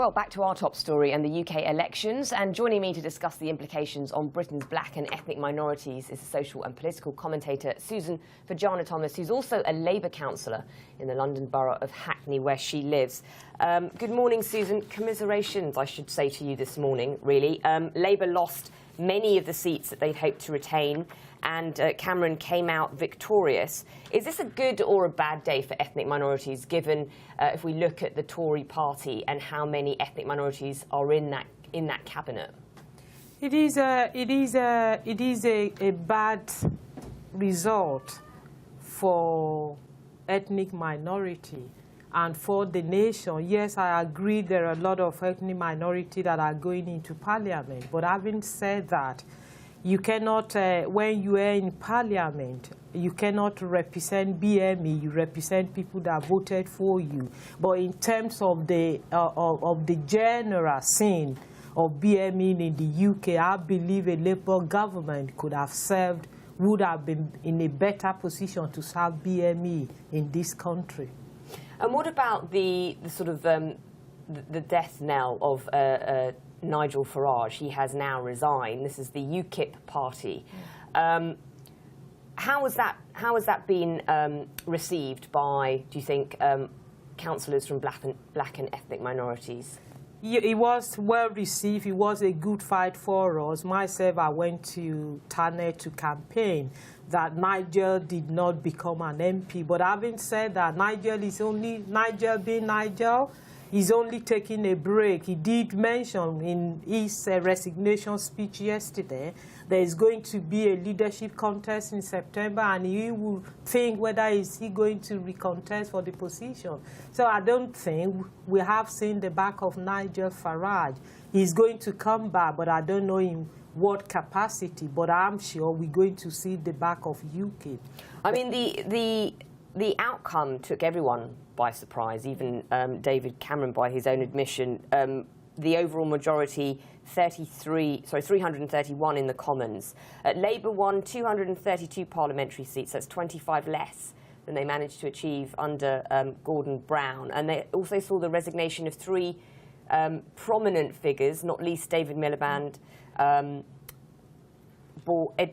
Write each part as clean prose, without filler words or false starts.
Well, back to our top story and the UK elections. And joining me to discuss the implications on Britain's black and ethnic minorities is the social and political commentator Susan Fajana-Thomas, who's also a Labour councillor in the London borough of Hackney, where she lives. Good morning, Susan. Commiserations, I should say to you this morning, really. Labour lost many of the seats that they'd hoped to retain, and Cameron came out victorious. Is this a good or a bad day for ethnic minorities, given if we look at the Tory party and how many ethnic minorities are in that cabinet? It is a bad result for ethnic minority and for the nation. Yes, I agree there are a lot of ethnic minority that are going into parliament, but having said that, you cannot, when you are in parliament, you cannot represent BME, you represent people that voted for you. But in terms of the general scene of BME in the UK, I believe a Labour government could have served, would have been in a better position to serve BME in this country. And what about the sort of the death knell of Nigel Farage? He has now resigned. This is the UKIP party. How has that been received by, do you think, councillors from black and ethnic minorities? It was well received. It was a good fight for us. Myself, I went to Thanet to campaign that Nigel did not become an MP. But having said that, Nigel being Nigel, he's only taking a break. He did mention in his resignation speech yesterday there is going to be a leadership contest in September, and he will think whether is he going to recontest for the position. So I don't think we have seen the back of Nigel Farage. He's going to come back, but I don't know in what capacity. But I'm sure we're going to see the back of UKIP. I mean, the outcome took everyone by surprise, even David Cameron, by his own admission. The overall majority, 331 in the Commons. Labour won 232 parliamentary seats. That's 25 less than they managed to achieve under Gordon Brown. And they also saw the resignation of three prominent figures, not least David Miliband, Ed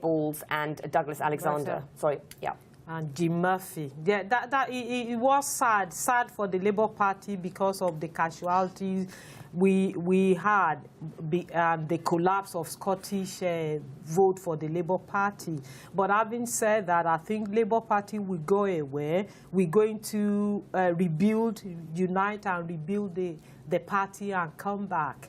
Balls and Douglas Alexander. Sorry, yeah. And Jim Murphy. Yeah, it was sad for the Labour Party because of the casualties we had and the collapse of Scottish vote for the Labour Party. But having said that, I think Labour Party will go away. We're going to rebuild, unite and rebuild the party and come back.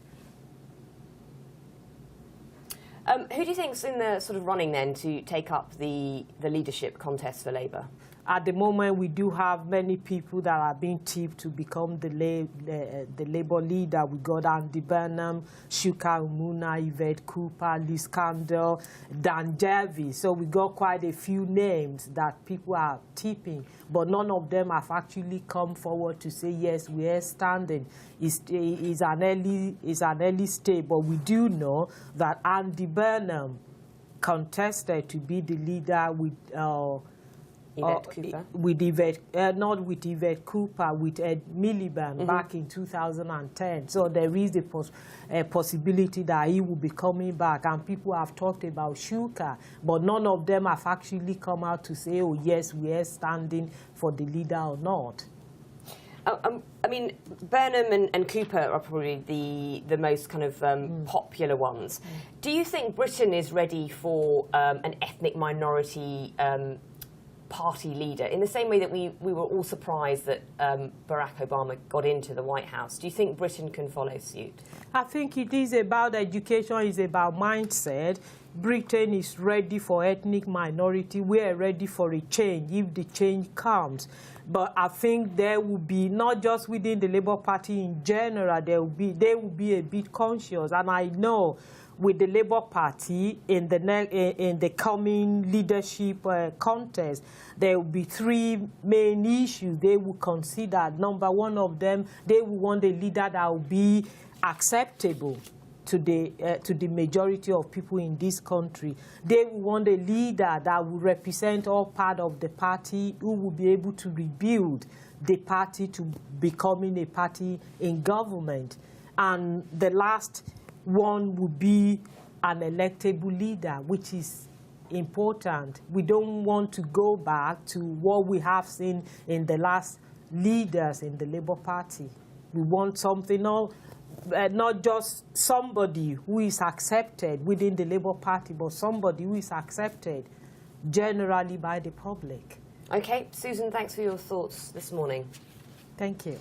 Who do you think's in the sort of running then to take up the leadership contest for Labour? At the moment, we do have many people that are being tipped to become the Labour leader. We got Andy Burnham, Shuka Umuna, Yvette Cooper, Liz Candle, Dan Jervis. So we got quite a few names that people are tipping, but none of them have actually come forward to say, yes, we are standing. It's an early stage, but we do know that Andy Burnham contested to be the leader with Yvette Cooper? Not with Yvette Cooper, with Ed Miliband back in 2010. So there is a possibility that he will be coming back. And people have talked about Shuka, but none of them have actually come out to say, oh, yes, we are standing for the leader or not. I mean, Burnham and Cooper are probably the most kind of popular ones. Do you think Britain is ready for an ethnic minority party leader, in the same way that we were all surprised that Barack Obama got into the White House? Do you think Britain can follow suit? I think it is about education, it's about mindset. Britain is ready for ethnic minority. We are ready for a change if the change comes. But I think there will be, not just within the Labour Party in general, they will be a bit conscious. And I know with the Labour Party in the coming leadership contest, there will be three main issues they will consider. Number one of them, they will want a leader that will be acceptable to the majority of people in this country. They want a leader that will represent all part of the party, who will be able to rebuild the party to becoming a party in government. and the last one would be an electable leader, which is important. We don't want to go back to what we have seen in the last leaders in the Labour Party. We want something not just somebody who is accepted within the Labour Party, but somebody who is accepted generally by the public. Okay, Susan, thanks for your thoughts this morning. Thank you.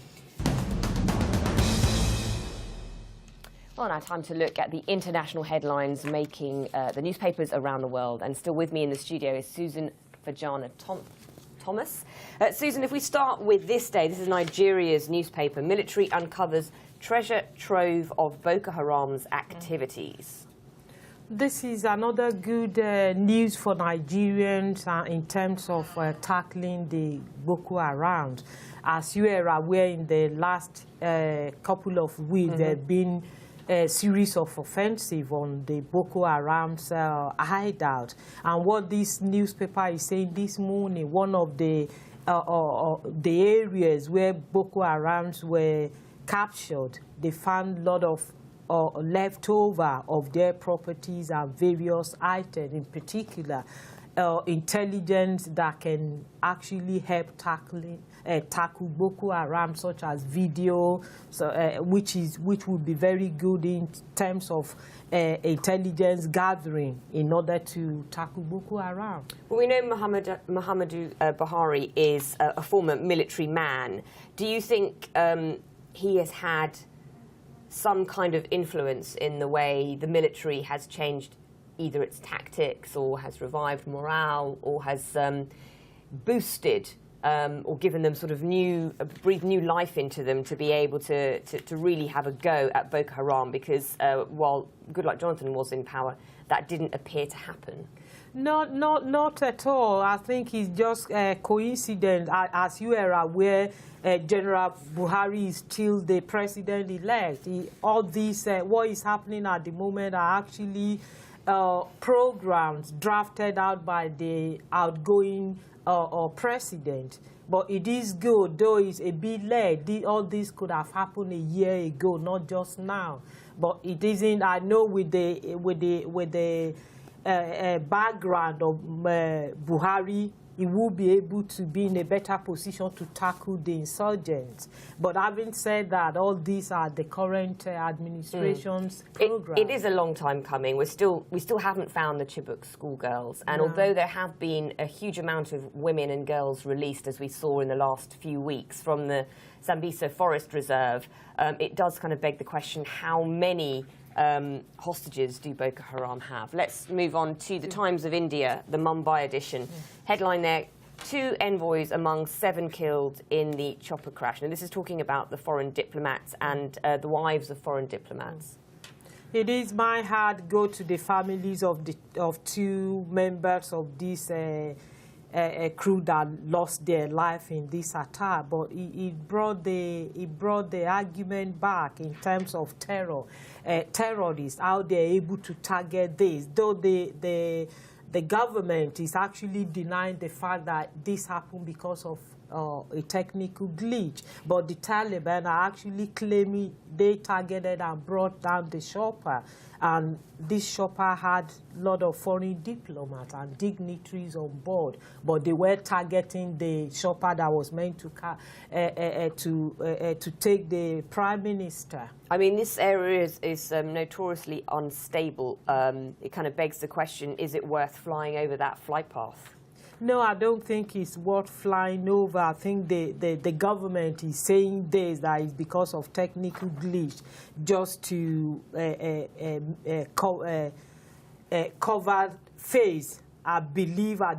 Well, now time to look at the international headlines making the newspapers around the world. And still with me in the studio is Susan Fajana-Thomas. Susan, if we start with this day, this is Nigeria's newspaper. Military uncovers treasure trove of Boko Haram's activities. This is another good news for Nigerians in terms of tackling the Boko Haram. As you are aware, in the last couple of weeks, there have been a series of offensives on the Boko Haram's hideout. And what this newspaper is saying this morning, one of the areas where Boko Harams were captured, they found a lot of leftover of their properties and various items, in particular intelligence that can actually help tackle Boko Haram, such as video, which would be very good in terms of intelligence gathering in order to tackle Boko Haram. Well, we know Muhammadu Buhari is a former military man. Do you think he has had some kind of influence in the way the military has changed either its tactics or has revived morale or has boosted or given them sort of breathed new life into them to be able to really have a go at Boko Haram? Because while Goodluck Jonathan was in power, that didn't appear to happen. Not at all. I think it's just a coincidence. As you are aware, General Buhari is still the president-elect. All these, what is happening at the moment are actually programs drafted out by the outgoing president. But it is good, though it's a bit late. All this could have happened a year ago, not just now. But it isn't. I know with the background of Buhari, he will be able to be in a better position to tackle the insurgents. But having said that, all these are the current administration's programs. It is a long time coming. We still haven't found the Chibok schoolgirls. And although there have been a huge amount of women and girls released, as we saw in the last few weeks from the Sambisa Forest Reserve, it does kind of beg the question, how many hostages do Boko Haram have? Let's move on to the Times of India, the Mumbai edition. Headline there, 2 envoys among 7 killed in the chopper crash. And this is talking about the foreign diplomats and the wives of foreign diplomats. It is my heart go to the families of 2 members of this crew that lost their life in this attack, but it brought the argument back in terms of terror. Terrorists, how they're able to target this, though the government is actually denying the fact that this happened because of a technical glitch, but the Taliban are actually claiming they targeted and brought down the chopper, and this chopper had a lot of foreign diplomats and dignitaries on board, but they were targeting the chopper that was meant to take the prime minister. I mean, this area is notoriously unstable. It kind of begs the question, is it worth flying over that flight path? No, I don't think it's worth flying over. I think the government is saying this, that it's because of technical glitch, just to cover face. I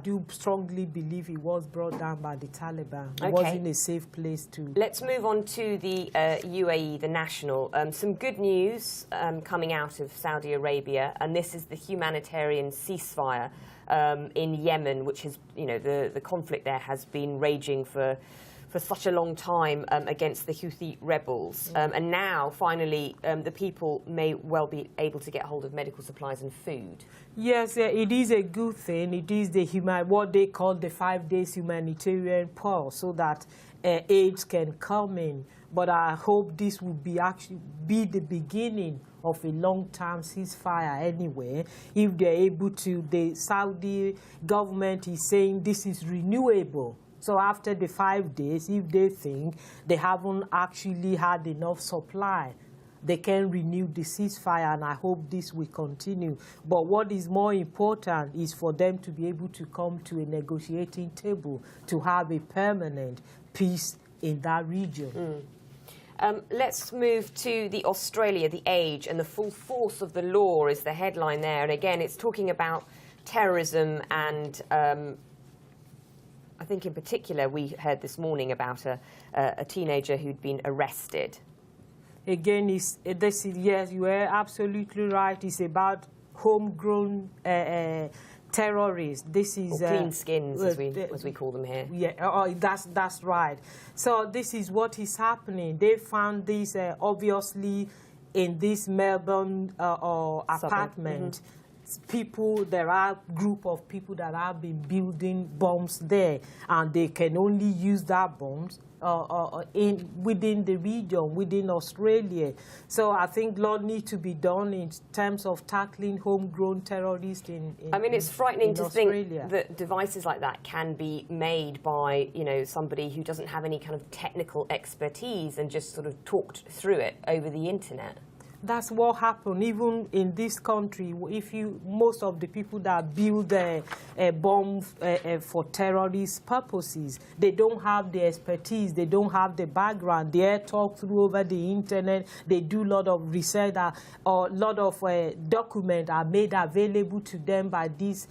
do strongly believe it was brought down by the Taliban. It wasn't a safe place to... Let's move on to the UAE, the National. Some good news coming out of Saudi Arabia, and this is the humanitarian ceasefire in Yemen, which has, the conflict there has been raging for such a long time against the Houthi rebels. And now, finally, the people may well be able to get hold of medical supplies and food. Yes, it is a good thing. It is what they call the 5 days humanitarian pause, so that aids can come in. But I hope this will actually be the beginning of a long-term ceasefire anyway. If they're able to, the Saudi government is saying this is renewable. So after the 5 days, if they think they haven't actually had enough supply, they can renew the ceasefire, and I hope this will continue. But what is more important is for them to be able to come to a negotiating table to have a permanent peace in that region. Let's move to the Australia, the age and the full force of the law is the headline there. And again, it's talking about terrorism and I think in particular we heard this morning about a teenager who'd been arrested. Again, yes, you are absolutely right. It's about homegrown terrorists. This is or clean skins, as we call them here. Yeah, that's right. So this is what is happening. They found this obviously in this Melbourne apartment. There are a group of people that have been building bombs there, and they can only use that bombs within the region, within Australia. So I think a lot needs to be done in terms of tackling homegrown terrorists I mean, it's frightening to Australia. think that devices like that can be made by, somebody who doesn't have any kind of technical expertise and just sort of talked through it over the internet. That's what happened. Even in this country, most of the people that build bombs for terrorist purposes, they don't have the expertise, they don't have the background. They talk through over the internet. They do a lot of research, or a lot of documents are made available to them by these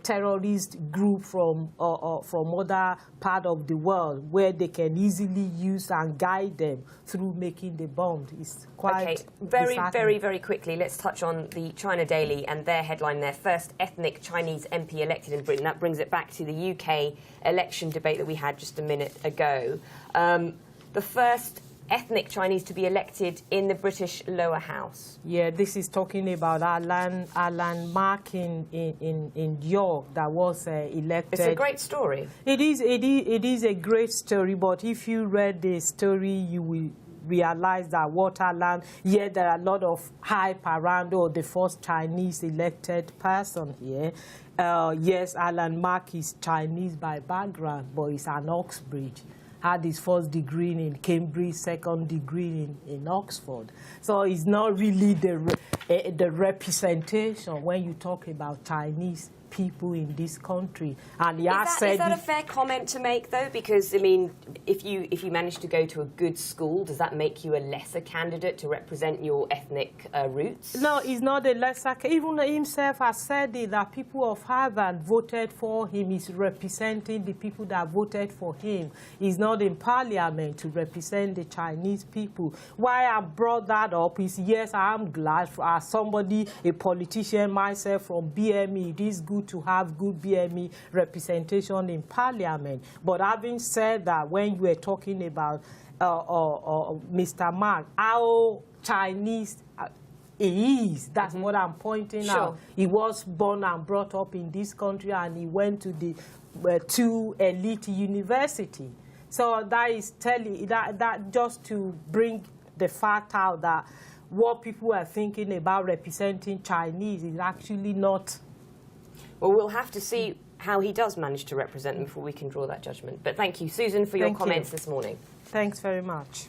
terrorist group from other part of the world, where they can easily use and guide them through making the bombs. It's quite very quickly, let's touch on the China Daily and their headline there. First ethnic Chinese MP elected in Britain. That brings it back to the UK election debate that we had just a minute ago. The first ethnic Chinese to be elected in the British lower house. Yeah, this is talking about Alan Mark in York that was elected. It's a great story. It is a great story, but if you read the story, you will realize that there are a lot of hype around, the first Chinese elected person here. Yes, Alan Mark is Chinese by background, but he's an Oxbridge. Had his first degree in Cambridge, second degree in Oxford. So it's not really the representation when you talk about Chinese people in this country. And he has said, is that a fair comment to make, though? Because, I mean, if you manage to go to a good school, does that make you a lesser candidate to represent your ethnic roots? No, he's not a lesser. Even himself has said it, that people of Harvard voted for him. He's representing the people that voted for him. He's not in parliament to represent the Chinese people. Why I brought that up is, yes, I am glad as somebody, a politician myself from BME, it is good to have good BME representation in parliament. But having said that, when you were talking about Mr. Mark, how Chinese he is, that's what I'm pointing out. He was born and brought up in this country, and he went to the two elite university. So that is telling that just to bring the fact out that what people are thinking about representing Chinese is actually not. Well, we'll have to see how he does manage to represent them before we can draw that judgment. But thank you, Susan, for your comments this morning. Thanks very much.